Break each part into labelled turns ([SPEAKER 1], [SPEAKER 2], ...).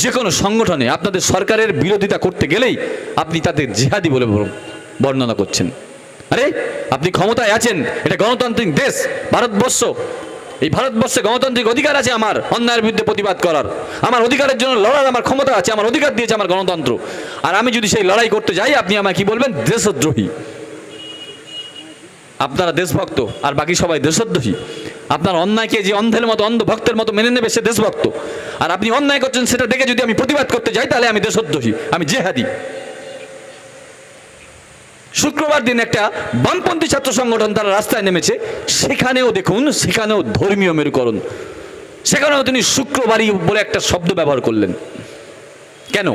[SPEAKER 1] যে কোনো সংগঠনে আপনাদের সরকারের বিরোধিতা করতে গেলেই আপনি তাদের জিহাদি বলে বর্ণনা করছেন। আরে আপনি ক্ষমতায় আছেন, এটা গণতান্ত্রিক দেশ ভারতবর্ষ। এই ভারতবর্ষে গণতান্ত্রিক অধিকার আছে আমার অন্যায়ের বিরুদ্ধে প্রতিবাদ করার, আমার অধিকারের জন্য লড়ার আমার ক্ষমতা আছে, আমার অধিকার দিয়েছে আমার গণতন্ত্র। আর আমি যদি সেই লড়াই করতে যাই, আপনি আমায় কি বলবেন? দেশদ্রোহী। আপনারা দেশভক্ত আর বাকি সবাই দেশদ্রোহী। আপনার অন্যায়কে যে অন্ধের মতো, অন্ধ ভক্তের মতো মেনে নেবে সে দেশভক্ত। আর আপনি অন্যায় করছেন সেটা দেখে যদি আমি প্রতিবাদ করতে যাই, তাহলে আমি দেশদ্রোহী, আমি জেহাদি। শুক্রবার দিন একটা বামপন্থী ছাত্র সংগঠন তারা রাস্তায় নেমেছে, সেখানেও দেখুন, সেখানেও ধর্মীয় মেরুকরণ, সেখানেও তিনি শুক্রবারই বলে একটা শব্দ ব্যবহার করলেন। কেন?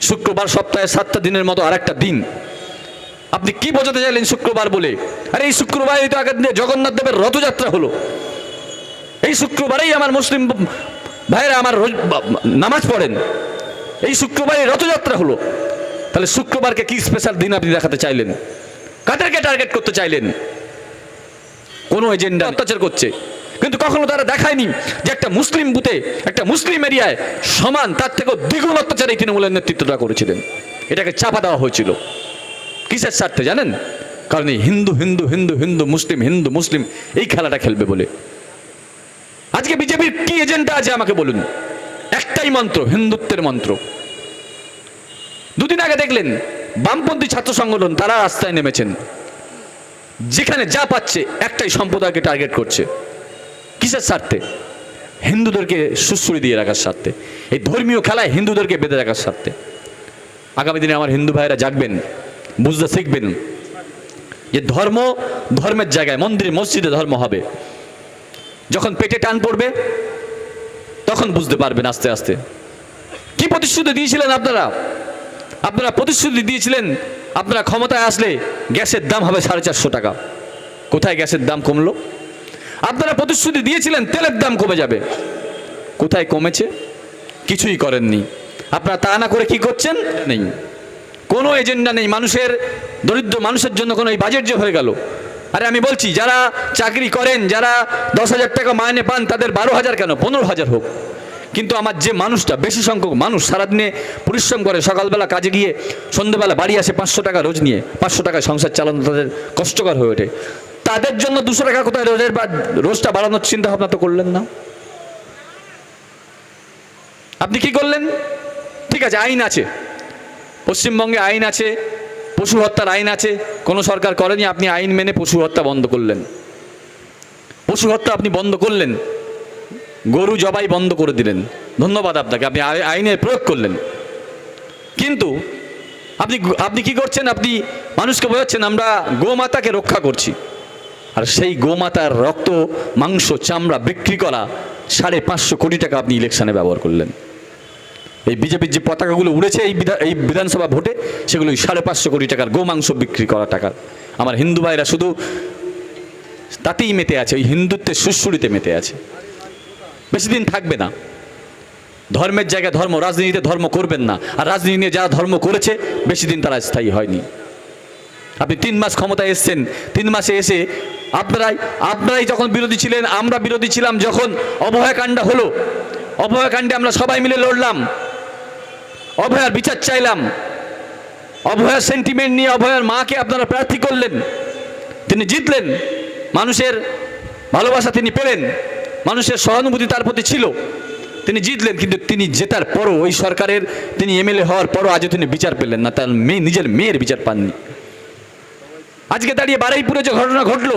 [SPEAKER 1] শুক্রবার সপ্তাহে 7টা দিনের মতো আর একটা দিন। আপনি কি বোঝাতে চাইলেন শুক্রবার বলে? আরে এই শুক্রবারই তো আগের দিনে জগন্নাথ দেবের রথযাত্রা হলো। এই শুক্রবারেই আমার মুসলিম ভাইরা আমার নামাজ পড়েন, এই শুক্রবারে রথযাত্রা হলো। তাহলে শুক্রবারকে কি স্পেশাল দিন আপনি দেখাতে চাইলেন? কাদেরকে টার্গেট করতে চাইলেন? কোন এজেন্ডা অত্যাচার করছে, কিন্তু কখনো তারা দেখায়নি যে একটা মুসলিম বুথে, একটা মুসলিম এরিয়ায় সমান তার থেকেও দ্বিগুণ অত্যাচার এই তৃণমূলের নেতৃত্বটা করেছিলেন। এটাকে চাপা দেওয়া হয়েছিল কিসের স্বার্থে জানেন? কারণ এই হিন্দু হিন্দু হিন্দু হিন্দু মুসলিম হিন্দু মুসলিম এই খেলাটা খেলবে বলে। আজকে বিজেপির কি এজেন্ডা আছে আমাকে বলুন? একটাই মন্ত্র, হিন্দুত্বের মন্ত্র। দুদিন আগে দেখলেন বামপন্থী ছাত্র সংগঠন তারা রাস্তায় নেমেছেন, যেখানে যা পাচ্ছে একটাই সম্প্রদায়কে টার্গেট করছে। কিসের স্বার্থে? হিন্দুদেরকে সুশ্রী দিয়ে রাখার স্বার্থে, এই ধর্মীয় খেলায় হিন্দুদেরকে বেঁধে রাখার স্বার্থে। আগামী দিনে আমার হিন্দু ভাইরা জাগবেন, বুঝতে শিখবেন যে ধর্ম ধর্মের জায়গায়, মন্দির মসজিদে ধর্ম হবে। যখন পেটে টান পড়বে তখন বুঝতে পারবেন আস্তে আস্তে। কি প্রতিশ্রুতি দিয়েছিলেন আপনারা? আপনারা প্রতিশ্রুতি দিয়েছিলেন আপনারা ক্ষমতায় আসলে গ্যাসের দাম হবে 450 টাকা। কোথায় গ্যাসের দাম কমলো? আপনারা প্রতিশ্রুতি দিয়েছিলেন তেলের দাম কমে যাবে। কোথায় কমেছে? কিছুই করেননি। আপনারা তা না করে কি করছেন? নেই, কোনো এজেন্ডা নেই। মানুষের, দরিদ্র মানুষের জন্য কোনো এই বাজেট যে হয়ে গেল। আরে আমি বলছি, যারা চাকরি করেন, যারা 10,000 টাকা মাইনে পান, তাদের 12,000 কেন 15,000 হোক। কিন্তু আমার যে মানুষটা, বেশি সংখ্যক মানুষ সারাদিনে পরিশ্রম করে, সকালবেলা কাজে গিয়ে সন্ধ্যেবেলা বাড়ি আসে 500 টাকা রোজ নিয়ে, 500 টাকায় সংসার চালানো তাদের কষ্টকর হয়ে ওঠে। তাদের জন্য 200 টাকা কোথায় রোজটা বাড়ানোর চিন্তা ভাবনা তো করলেন না। আপনি কি করলেন? ঠিক আছে, আইন আছে, পশ্চিমবঙ্গে আইন আছে, পশু হত্যার আইন আছে, কোনো সরকার করেনি। আপনি আইন মেনে পশু হত্যা বন্ধ করলেন। পশু হত্যা আপনি বন্ধ করলেন, গরু জবাই বন্ধ করে দিলেন। ধন্যবাদ আপনাকে, আপনি আইনের প্রয়োগ করলেন। কিন্তু আপনি কি করছেন? আপনি মানুষকে বোঝাচ্ছেন আমরা গোমাতাকে রক্ষা করছি, আর সেই গোমাতার রক্ত, মাংস, চামড়া বিক্রি করা 550 কোটি টাকা আপনি ইলেকশনে ব্যবহার করলেন। এই বিজেপির যে পতাকাগুলো উড়েছে এই বিধানসভা ভোটে, সেগুলো 550 কোটি টাকার গোমাংস বিক্রি করা টাকা। আমার হিন্দু ভাইরা শুধু তাতেই মেতে আছে, ওই হিন্দুত্বের সুশ্রুতিতে মেতে আছে। বেশি দিন থাকবে না। ধর্মের জায়গায় ধর্ম, রাজনীতিতে ধর্ম করবেন না। আর রাজনীতি নিয়ে যারা ধর্ম করেছে বেশি দিন তারা স্থায়ী হয়নি। আপনি 3 মাস ক্ষমতায় এসছেন, 3 মাসে এসে আপনারাই যখন বিরোধী ছিলেন, আমরা বিরোধী ছিলাম যখন অভয়াকাণ্ড হলো, অভয়াকাণ্ডে আমরা সবাই মিলে লড়লাম, অভয়ার বিচার চাইলাম। অভয়ার সেন্টিমেন্ট নিয়ে অভয়ার মাকে আপনারা প্রার্থী করলেন, তিনি জিতলেন। মানুষের ভালোবাসা তিনি পেলেন, মানুষের সহানুভূতি তার প্রতি ছিল, তিনি জিতলেন। কিন্তু তিনি জেতার পরও, ওই সরকারের তিনি এমএলএ হওয়ার পরও আজও তিনি বিচার পেলেন না, তার নিজের মেয়ের বিচার পাননি। আজকে দাঁড়িয়ে বারুইপুরে যে ঘটনা ঘটলো,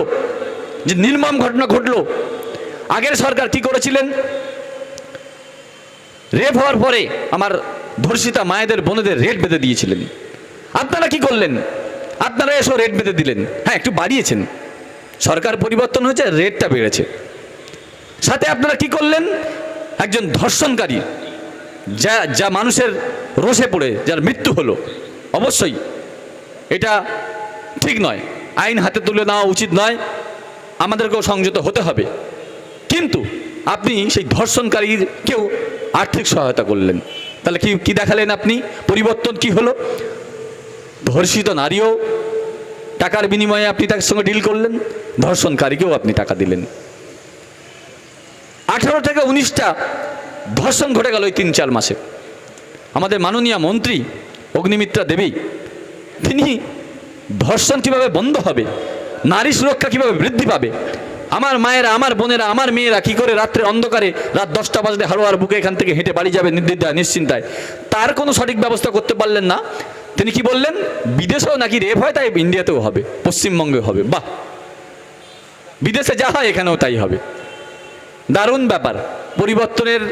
[SPEAKER 1] যে নির্মম ঘটনা ঘটলো, আগের সরকার কি করেছিলেন? রেপ হওয়ার পরে আমার ধর্ষিতা মায়েদের, বোনেদের রেট বেঁধে দিয়েছিলেন। আপনারা কি করলেন? আপনারা এসব রেট বেঁধে দিলেন। হ্যাঁ, একটু বাড়িয়েছেন, সরকার পরিবর্তন হয়েছে, রেটটা বেড়েছে। সাথে আপনারা কি করলেন? একজন ধর্ষণকারী, যা মানুষের রোষে পড়ে যার মৃত্যু হলো, অবশ্যই এটা ঠিক নয়, আইন হাতে তুলে নেওয়া উচিত নয়, আমাদেরকেও সংযত হতে হবে। কিন্তু আপনি সেই ধর্ষণকারীকেও আর্থিক সহায়তা করলেন। তাহলে কি দেখালেন আপনি? পরিবর্তন কি হলো? ধর্ষিত নারীও টাকার বিনিময়ে আপনি তার সঙ্গে ডিল করলেন, ধর্ষণকারীকেও আপনি টাকা দিলেন। 18 থেকে 19টা ধর্ষণ ঘটে গেল এই 3-4 মাসে। আমাদের মাননীয় মন্ত্রী অগ্নিমিত্রা দেবী তিনি ধর্ষণ কীভাবে বন্ধ হবে, নারী সুরক্ষা কীভাবে বৃদ্ধি পাবে, আমার মায়েরা, আমার বোনেরা, আমার মেয়েরা কী করে রাত্রে অন্ধকারে রাত 10টা বাজলে হারোয়ার বুকে এখান থেকে হেঁটে বাড়ি যাবে নির্দ্বিধায় নিশ্চিন্তায়, তার কোনো সঠিক ব্যবস্থা করতে পারলেন না। তিনি কি বললেন, বিদেশেও নাকি রেপ হয়, তাই ইন্ডিয়াতেও হবে, পশ্চিমবঙ্গে হবে। বাহ, বিদেশে যা হয় এখানেও তাই হবে। দারুণ ব্যাপার। পরিবর্তনের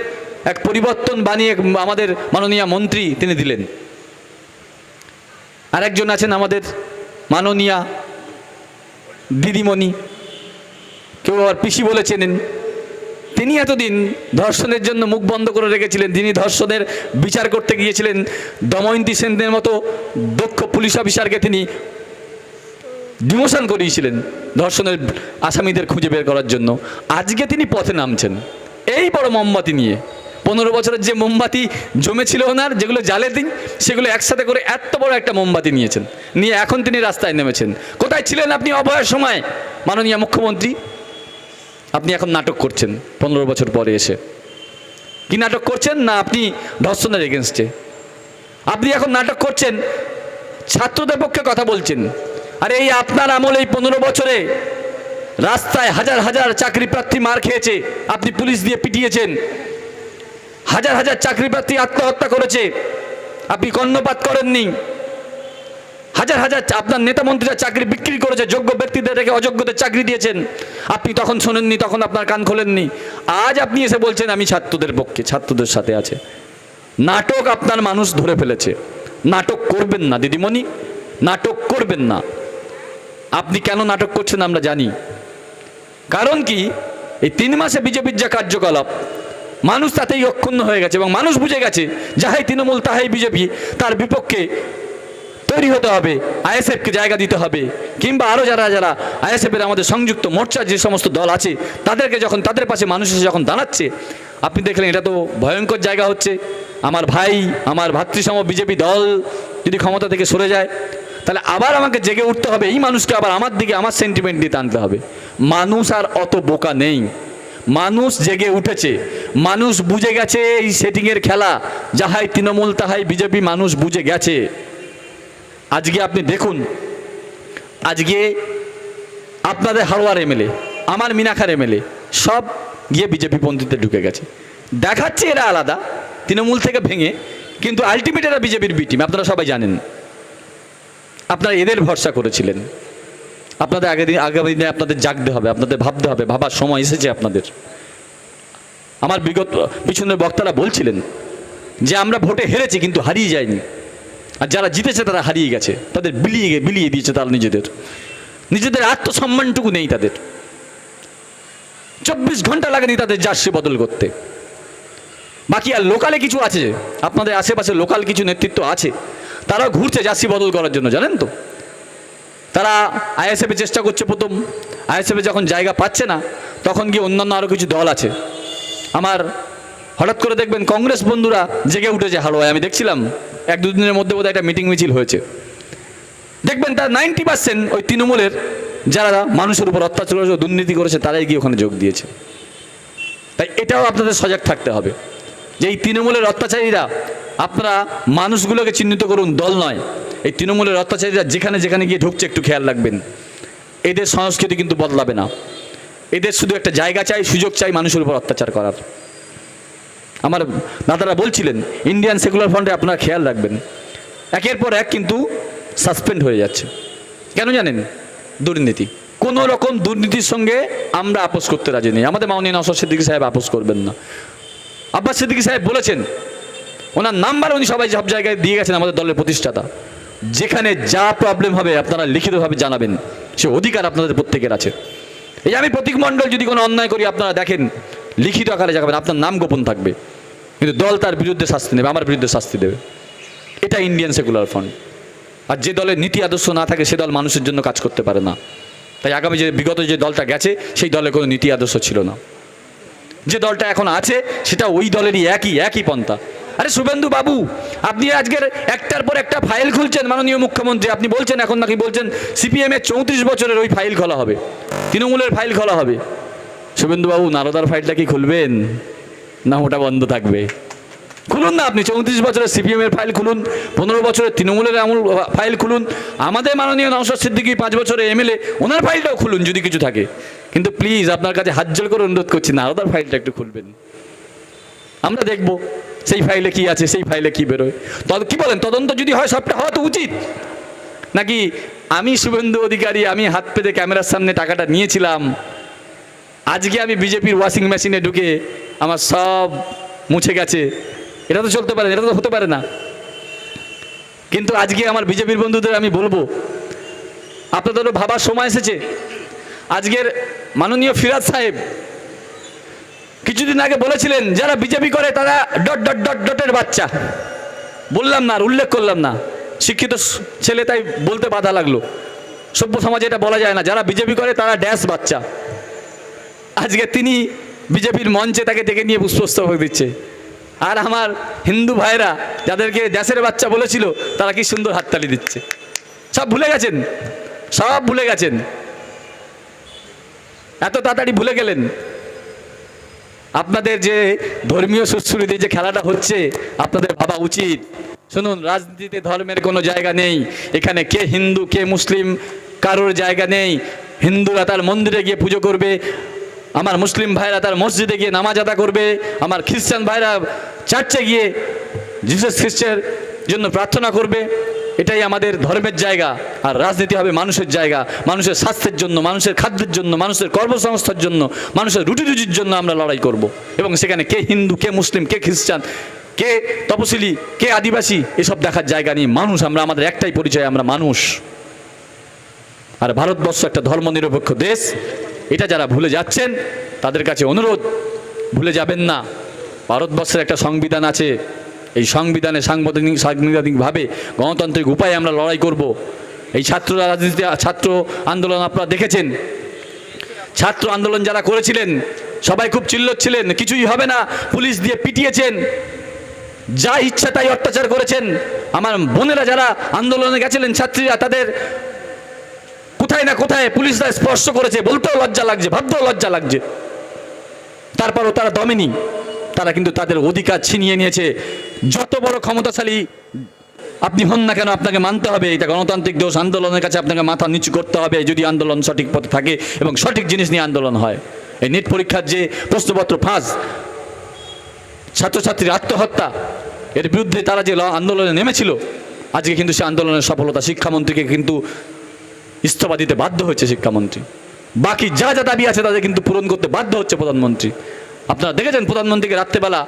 [SPEAKER 1] এক পরিবর্তন বানিয়ে আমাদের মাননীয় মন্ত্রী তিনি দিলেন। আরেকজন আছেন আমাদের মাননীয়া দিদিমণি, কেউ আবার পিসি বলে চেনেন। তিনি এতদিন ধর্ষণের জন্য মুখ বন্ধ করে রেখেছিলেন। তিনি ধর্ষণের বিচার করতে গিয়েছিলেন, দময়ন্তী সেনের মতো দক্ষ পুলিশ অফিসারকে তিনি ডিমোশন করিয়েছিলেন ধর্ষণের আসামিদের খুঁজে বের করার জন্য। আজকে তিনি পথে নামছেন এই বড় মোমবাতি নিয়ে। 15 বছরের যে মোমবাতি জমেছিল ওনার, যেগুলো জ্বালে দিন, সেগুলো একসাথে করে এত বড় একটা মোমবাতি নিয়েছেন, নিয়ে এখন তিনি রাস্তায় নেমেছেন। কোথায় ছিলেন আপনি অভয়ের সময় মাননীয় মুখ্যমন্ত্রী? আপনি এখন নাটক করছেন 15 বছর পরে এসে। কি নাটক করছেন? না আপনি ধর্ষণের এগেনস্টে। আপনি এখন নাটক করছেন ছাত্রদের পক্ষে কথা বলছেন। আরে এই আপনার আমলে এই 15 বছরে রাস্তায় হাজার হাজার চাকরি প্রার্থী মার খেয়েছে, আপনি পুলিশ দিয়ে পিটিয়েছেন। হাজার হাজার চাকরি প্রার্থী আত্মহত্যা করেছে, আপনি কর্ণপাত করেননি। হাজার হাজার আপনার নেতা মন্ত্রীরা চাকরি বিক্রি করেছে, যোগ্য ব্যক্তিদের রেখে অযোগ্যদের চাকরি দিয়েছেন, আপনি তখন শোনেননি, তখন আপনার কান খোলেননি। আজ আপনি এসে বলছেন আমি ছাত্রদের পক্ষে, ছাত্রদের সাথে আছে। নাটক আপনার মানুষ ধরে ফেলেছে। নাটক করবেন না দিদিমণি, নাটক করবেন না। আপনি কেন নাটক করছেন আমরা জানি। কারণ কি, এই 3 মাসে বিজেপির যা কার্যকলাপ, মানুষ তাতেই অক্ষুণ্ণ হয়ে গেছে এবং মানুষ বুঝে গেছে যাহাই তৃণমূল তাহাই বিজেপি। তার বিপক্ষে তৈরি হতে হবে, আইএসএফকে জায়গা দিতে হবে, কিংবা আরও যারা যারা আইএসএফের আমাদের সংযুক্ত মোর্চার যে সমস্ত দল আছে তাদেরকে যখন তাদের পাশে মানুষ এসে যখন দাঁড়াচ্ছে, আপনি দেখলেন এটা তো ভয়ঙ্কর জায়গা হচ্ছে। আমার ভাই, আমার ভাতৃসম বিজেপি দল যদি ক্ষমতা থেকে সরে যায়, তাহলে আবার আমাকে জেগে উঠতে হবে, এই মানুষকে আবার আমার দিকে, আমার সেন্টিমেন্ট দিয়ে টানতে হবে। মানুষ আর অত বোকা নেই, মানুষ জেগে উঠেছে, মানুষ বুঝে গেছে এই সেটিংয়ের খেলা, যাহাই তৃণমূল তাহাই বিজেপি, মানুষ বুঝে গেছে। আজকে আপনি দেখুন, আজকে আপনাদের হারোয়ার এমএলএ, আমার মিনাখার এমএলএ সব গিয়ে বিজেপি পন্থীতে ঢুকে গেছে। দেখাচ্ছে এরা আলাদা, তৃণমূল থেকে ভেঙে, কিন্তু আলটিমেট এরা বিজেপির বি টিম, আপনারা সবাই জানেন। আপনারা এদের ভরসা করেছিলেন। আপনাদের আগামী দিনে আপনাদের জাগতে হবে, আপনাদের ভাবতে হবে, ভাবার সময় এসেছে আপনাদের। আমার বিগত পিছনের বক্তারা বলছিলেন যে আমরা ভোটে হেরেছি কিন্তু হারিয়ে যায়নি, আর যারা জিতেছে তারা হারিয়ে গেছে, তাদের বিলিয়ে দিয়েছে তারা নিজেদের আত্মসম্মানটুকু নেই তাদের। 24 ঘন্টা লাগেনি তাদের জার্সি বদল করতে। বাকি আর লোকালে কিছু আছে, আপনাদের আশেপাশে লোকাল কিছু নেতৃত্ব আছে, তারাও ঘুরছে জার্সি বদল করার জন্য, জানেন তো। তারা আইএসএফে চেষ্টা করছে প্রথম, আইএসএফে যখন জায়গা পাচ্ছে না তখন গিয়ে অন্যান্য আরও কিছু দল আছে। আমার হঠাৎ করে দেখবেন কংগ্রেস বন্ধুরা জেগে উঠেছে হারোয়ায়। আমি দেখছিলাম 1-2 দিনের মধ্যে বোধহয় একটা মিটিং মিছিল হয়েছে। দেখবেন তার 90% ওই তৃণমূলের যারা মানুষের উপর অত্যাচার করেছে, দুর্নীতি করেছে, তারাই গিয়ে ওখানে যোগ দিয়েছে। তাই এটাও আপনাদের সজাগ থাকতে হবে যে এই তৃণমূলের অত্যাচারীরা, আপনারা মানুষগুলোকে চিহ্নিত করুন, দল নয়। এই তৃণমূলের অত্যাচারীরা যেখানে যেখানে গিয়ে ঢুকছে একটু খেয়াল রাখবেন। এদের সংস্কৃতি কিন্তু বদলাবে না, এদের শুধু একটা জায়গা চাই, সুযোগ চাই মানুষের উপর অত্যাচার করার। আমার দাদারা বলছিলেন ইন্ডিয়ান সেকুলার ফ্রন্টে আপনারা খেয়াল রাখবেন, একের পর এক কিন্তু সাসপেন্ড হয়ে যাচ্ছে। কেন জানেন? দুর্নীতি। কোনো রকম দুর্নীতির সঙ্গে আমরা আপোষ করতে রাজি নেই। আমাদের মাননীয় নওশাদ সিদ্দিকী সাহেব আপোষ করবেন না। আব্বাস সিদ্দিকী সাহেব বলেছেন, ওনার নাম্বার উনি সবাই সব জায়গায় দিয়ে গেছেন, আমাদের দলের প্রতিষ্ঠাতা। যেখানে যা প্রবলেম হবে আপনারা লিখিতভাবে জানাবেন, সে অধিকার আপনাদের প্রত্যেকের আছে। এই আমি প্রতীক মণ্ডল যদি কোনো অন্যায় করি আপনারা দেখেন লিখিত আকারে জানাবেন, আপনার নাম গোপন থাকবে, কিন্তু দল তার বিরুদ্ধে শাস্তি নেবে, আমার বিরুদ্ধে শাস্তি দেবে। এটা ইন্ডিয়ান সেকুলার ফ্রন্ট। আর যে দলের নীতি আদর্শ না থাকে সে দল মানুষের জন্য কাজ করতে পারে না। তাই আগামী যে বিগত যে দলটা গেছে সেই দলে কোনো নীতি আদর্শ ছিল না। যে দলটা এখন আছে সেটা ওই দলেরই একই পন্থা। আরে শুভেন্দু বাবু, আপনি আজকের একটার পর একটা ফাইল খুলছেন মাননীয় মুখ্যমন্ত্রী, আপনি বলছেন এখন নাকি বলছেন সিপিএমের 34 বছরের ওই ফাইল খোলা হবে, তৃণমূলের ফাইল খোলা হবে। শুভেন্দু বাবু, নারদার ফাইলটা কি খুলবেন? না ওটা বন্ধ থাকবে? খুলুন না, আপনি 34 বছরের সিপিএমের ফাইল খুলুন, 15 বছরের তৃণমূলের আমল ফাইল খুলুন, আমাদের মাননীয় নওশাদ সিদ্দিকী 5 বছরের এমএলএ ওনার ফাইলটাও খুলুন যদি কিছু থাকে। কিন্তু প্লিজ আপনার কাছে হাত জোড় করে অনুরোধ করছি না, ওনার ফাইলটা একটু খুলবেন, আমরা দেখব সেই ফাইলে কি আছে, সেই ফাইলে কি বেরোয়। কি বলেন, তদন্ত যদি হয় সবটা হওয়া তো উচিত নাকি? আমি শুভেন্দু অধিকারী, আমি হাত পেতে ক্যামেরার সামনে টাকাটা নিয়েছিলাম, আজকে আমি বিজেপির ওয়াশিং মেশিনে ঢুকে আমার সব মুছে গেছে, এটা তো চলতে পারে না, এটা তো হতে পারে না। কিন্তু আজকে আমার বিজেপির বন্ধুদের আমি বলবো, আপনাদেরও ভাবার সময় এসেছে। আজকের মাননীয় ফিরাদ সাহেব কিছুদিন আগে বলেছিলেন যারা বিজেপি করে তারা ডট ডট ডট ডটের বাচ্চা। বললাম না আর উল্লেখ করলাম না, শিক্ষিত ছেলে তাই বলতে বাধা লাগলো, সভ্য সমাজে এটা বলা যায় না, যারা বিজেপি করে তারা ড্যাশ বাচ্চা। আজকে তিনি বিজেপির মঞ্চে তাকে ডেকে নিয়ে পুষ্পস্তবক দিচ্ছে, আর আমার হিন্দু ভাইরা যাদেরকে দেশের বাচ্চা বলেছিল তারা কি সুন্দর হাততালি দিচ্ছে। সব ভুলে গেছেন, সব ভুলে গেছেন, এত তাড়াতাড়ি ভুলে গেলেন। আপনাদের যে ধর্মীয় সুশ্রুতি যে খেলাটা হচ্ছে আপনাদের ভাবা উচিত। শুনুন, রাজনীতিতে ধর্মের কোনো জায়গা নেই, এখানে কে হিন্দু কে মুসলিম কারোর জায়গা নেই। হিন্দুরা তার মন্দিরে গিয়ে পুজো করবে, আমার মুসলিম ভাইরা তার মসজিদে গিয়ে নামাজ আদা করবে, আমার খ্রিস্টান ভাইরা চার্চে গিয়ে জিসাস খ্রিস্টের জন্য প্রার্থনা করবে। এটাই আমাদের ধর্মের জায়গা। আর রাজনীতি হবে মানুষের জায়গা, মানুষের স্বাস্থ্যের জন্য, মানুষের খাদ্যের জন্য, মানুষের কর্মসংস্থার জন্য, মানুষের রুটি রুজির জন্য আমরা লড়াই করব। এবং সেখানে কে হিন্দু কে মুসলিম কে খ্রিস্টান কে তপশিলি কে আদিবাসী এসব দেখার জায়গা নেই। মানুষ আমরা, আমাদের একটাই পরিচয়, আমরা মানুষ। আর ভারতবর্ষ একটা ধর্মনিরপেক্ষ দেশ, এটা যারা ভুলে যাচ্ছেন তাদের কাছে অনুরোধ, ভুলে যাবেন না। ভারতবর্ষের একটা সংবিধান আছে, এই সংবিধানে সাংবিধানিকভাবে গণতান্ত্রিক উপায়ে আমরা লড়াই করব। এই ছাত্র রাজনীতি, ছাত্র আন্দোলন আপনারা দেখেছেন, ছাত্র আন্দোলন যারা করেছিলেন সবাই খুব চিল্লাচ্ছিলেন কিছুই হবে না, পুলিশ দিয়ে পিটিয়েছেন, যা ইচ্ছা তাই অত্যাচার করেছেন। আমার বোনেরা যারা আন্দোলনে গেছিলেন ছাত্রীরা, তাদের কোথায় না কোথায় পুলিশরা স্পর্শ করেছে, বলতেও লজ্জা লাগছে, ভাবতেও লজ্জা লাগছে। তারপরও তারা দমেনি, তারা কিন্তু তাদের অধিকার ছিনিয়ে নিয়েছে। যত বড় ক্ষমতাশালী আপনি হন না কেন আপনাকে মানতে হবে, এটা গণতান্ত্রিক দেশ। আন্দোলনের কাছে আপনাকে মাথা নিচু করতে হবে যদি আন্দোলন সঠিক পথে থাকে এবং সঠিক জিনিস নিয়ে আন্দোলন হয়। এই নেট পরীক্ষার যে প্রশ্নপত্র ফাঁস, ছাত্রছাত্রীর আত্মহত্যা, এর বিরুদ্ধে তারা যে আন্দোলনে নেমেছিল, আজকে কিন্তু সে আন্দোলনের সফলতা, শিক্ষামন্ত্রীকে কিন্তু ইস্তফা দিতে বাধ্য হয়েছে শিক্ষামন্ত্রী। বাকি যা যা দাবি আছে তাদের কিন্তু পূরণ করতে বাধ্য হচ্ছে প্রধানমন্ত্রী। আপনারা দেখেছেন প্রধানমন্ত্রীকে রাত্রেবেলা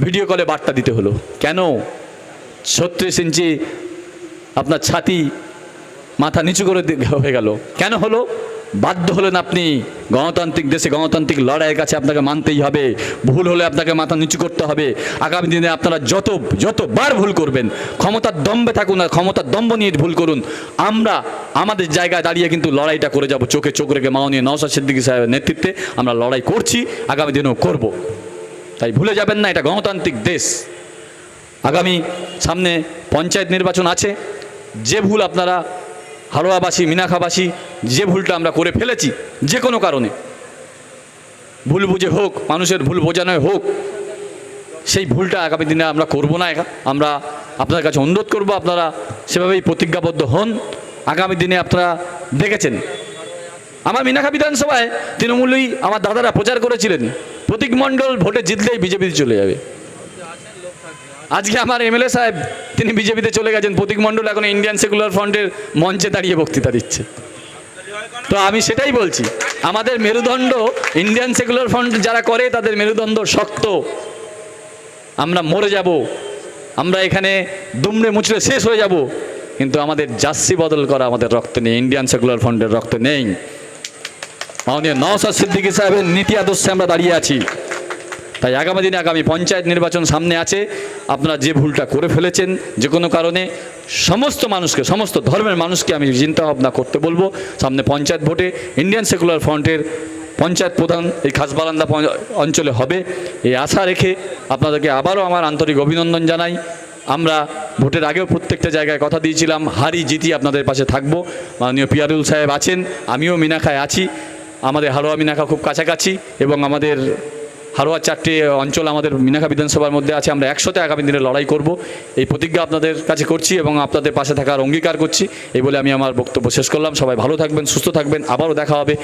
[SPEAKER 1] ভিডিও কলে বার্তা দিতে হলো কেন? 36 ইঞ্চি আপনার ছাতি মাথা নিচু করে হয়ে গেল, কেন হলো? বাধ্য হলেন আপনি। গণতান্ত্রিক দেশে গণতান্ত্রিক লড়াইয়ের কাছে আপনাকে মানতেই হবে, ভুল হলে আপনাকে মাথা নিচু করতে হবে। আগামী দিনে আপনারা যতবার ভুল করবেন, ক্ষমতার দম্ভে থাকুন আর ক্ষমতার দম্ভ নিয়ে ভুল করুন, আমরা আমাদের জায়গায় দাঁড়িয়ে কিন্তু লড়াইটা করে যাব। চোখে চোখ রেখে মাননীয় নওশাদ সিদ্দিকী সাহেবের নেতৃত্বে আমরা লড়াই করছি, আগামী দিনেও করব। তাই ভুলে যাবেন না, এটা গণতান্ত্রিক দেশ। আগামী সামনে পঞ্চায়েত নির্বাচন আছে, যে ভুল আপনারা হারোয়াবাসী মিনাখাবাসী যে ভুলটা আমরা করে ফেলেছি যে কোনো কারণে, ভুল বুঝে হোক, মানুষের ভুল বোঝানোয় হোক, সেই ভুলটা আগামী দিনে আমরা করব না। আমরা আপনাদের কাছে অনুরোধ করব, আপনারা সেভাবেই প্রতিজ্ঞাবদ্ধ হন। আগামী দিনে আপনারা দেখেছেন আমার মিনাখা বিধানসভায় তৃণমূলই আমার দাদারা প্রচার করেছিলেন প্রতীক মণ্ডল ভোটে জিতলেই বিজেপিতে চলে যাবে। আজকে আমার এমএলএ সাহেব তিনি বিজেপিতে চলে গেছেন, প্রতীক মণ্ডল এখন ইন্ডিয়ান সেকুলার ফ্রন্টের মঞ্চে দাঁড়িয়ে বক্তৃতা দিচ্ছে। তো আমি সেটাই বলছি, আমাদের মেরুদণ্ড ইন্ডিয়ান সেকুলার ফ্রন্ট যারা করে তাদের মেরুদণ্ড শক্ত। আমরা মরে যাব, আমরা এখানে দুমড়ে মুচড়ে শেষ হয়ে যাব, কিন্তু আমাদের জার্সি বদল করা আমাদের রক্তে নেই, ইন্ডিয়ান সেকুলার ফ্রন্টের রক্তে নেই। মাননীয় নওশাদ সিদ্দিকী সাহেবের নীতি আদর্শে আমরা দাঁড়িয়ে আছি। তাই আগামী দিনে আগামী পঞ্চায়েত নির্বাচন সামনে আছে, আপনারা যে ভুলটা করে ফেলেছেন যে কোনো কারণে, সমস্ত মানুষকে, সমস্ত ধর্মের মানুষকে আমি চিন্তা ভাবনা করতে বলবো। সামনে পঞ্চায়েত ভোটে ইন্ডিয়ান সেকুলার ফ্রন্টের পঞ্চায়েত প্রধান এই খাসবারান্দা অঞ্চলে হবে, এই আশা রেখে আপনাদেরকে আবারও আমার আন্তরিক অভিনন্দন জানাই। আমরা ভোটের আগেও প্রত্যেকটা জায়গায় কথা দিয়েছিলাম, হারি জিতি আপনাদের পাশে থাকবো। মাননীয় পিয়ারুল সাহেব আছেন, আমিও মিনাখায় আছি, আমাদের হারোয়া মিনাখা খুব কাছাকাছি এবং আমাদের হারোয়া 4টি অঞ্চল আমাদের মিনাখা বিধানসভার মধ্যে আছে। আমরা একসাথে আগামী দিনে লড়াই করব, এই প্রতিজ্ঞা আপনাদের কাছে করছি এবং আপনাদের পাশে থাকার অঙ্গীকার করছি। এই বলে আমি আমার বক্তব্য শেষ করলাম। সবাই ভালো থাকবেন, সুস্থ থাকবেন, আবারও দেখা হবে।